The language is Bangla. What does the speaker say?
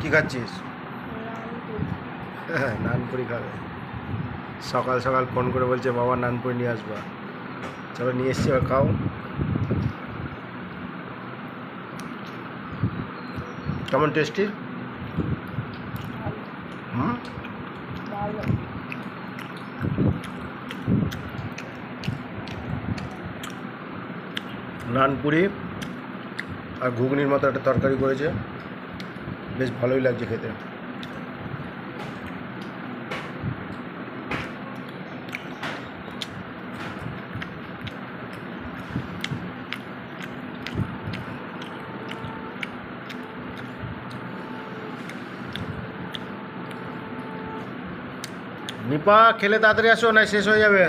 কি খাচ্ছিস? হ্যাঁ, নানপুরি খাবে। সকাল সকাল ফোন করে বলছে বাবা নানপুরি নিয়ে আসবা। চলো নিয়ে এসছি, এবার খাও। কেমন টেস্টি? হুম, নানপুরি আর ঘুগনির মতো একটা তরকারি করেছে, বেশ ভালোই লাগছে খেতে। নিপা, খেলে তাড়াতাড়ি আসো, না শেষ হয়ে যাবে।